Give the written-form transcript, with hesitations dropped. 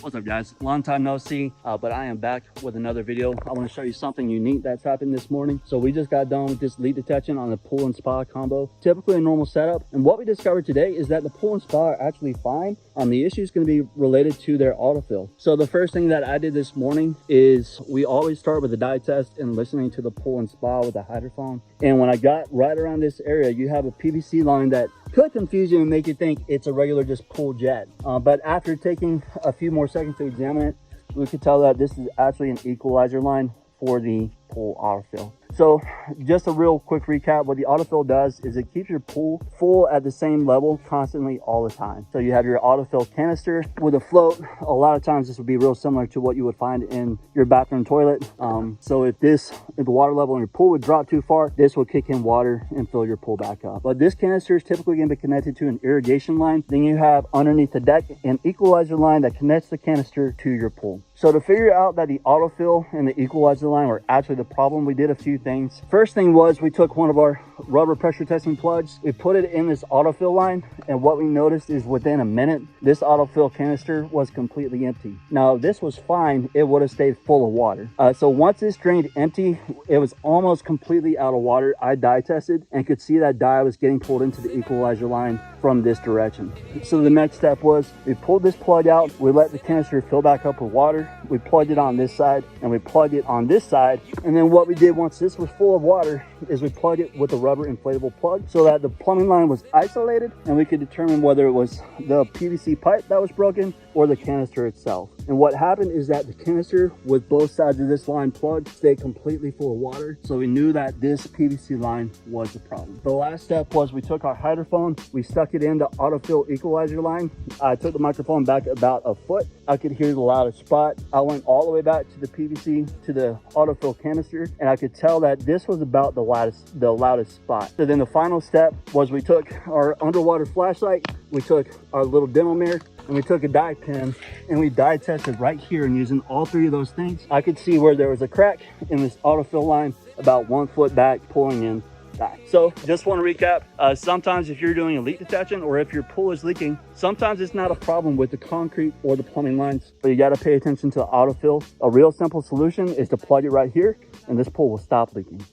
What's up, guys? Long time no see, but I am back with another video. I want to show you something unique that's happened this morning. So we just got done with this leak detection on the pool and spa combo, typically a normal setup. And what we discovered today is that the pool and spa are actually fine. The issue is going to be related to their autofill. So the first thing that I did this morning is we always start with a dye test and listening to the pool and spa with a hydrophone. And when I got right around this area, you have a PVC line that could confuse you and make you think it's a regular just pool jet. But after taking a few more seconds to examine it, we could tell that this is actually an equalizer line for the pool autofill. So just a real quick recap, what the autofill does is it keeps your pool full at the same level constantly all the time. So you have your autofill canister with a float. A lot of times this would be real similar to what you would find in your bathroom toilet. So if the water level in your pool would drop too far, this will kick in water and fill your pool back up. But this canister is typically going to be connected to an irrigation line. Then you have underneath the deck an equalizer line that connects the canister to your pool. So to figure out that the autofill and the equalizer line were actually the problem, we did a few things. First thing was we took one of our rubber pressure testing plugs, we put it in this autofill line, and what we noticed is within a minute this autofill canister was completely empty. Now this was fine, it would have stayed full of water. So once this drained empty, it was almost completely out of water. I dye tested and could see that dye was getting pulled into the equalizer line from this direction. So the next step was we pulled this plug out, we let the canister fill back up with water, we plugged it on this side and we plugged it on this side, and then what we did once this was full of water is we plugged it with a rubber inflatable plug so that the plumbing line was isolated and we could determine whether it was the PVC pipe that was broken or the canister itself. And what happened is that the canister with both sides of this line plugged stayed completely full of water, so we knew that this PVC line was the problem. The last step was we took our hydrophone, we stuck it in the autofill equalizer line. I took the microphone back about a foot. I could hear the loudest spot. I went all the way back to the PVC to the autofill canister, and I could tell that this was about the loudest spot. So then the final step was we took our underwater flashlight, we took our little demo mirror, and we took a dye pen and we dye tested right here, and using all three of those things, I could see where there was a crack in this autofill line about 1 foot back pulling in dye. So just want to recap, sometimes if you're doing a leak detection or if your pool is leaking, sometimes it's not a problem with the concrete or the plumbing lines, but you got to pay attention to the autofill. A real simple solution is to plug it right here and this pool will stop leaking.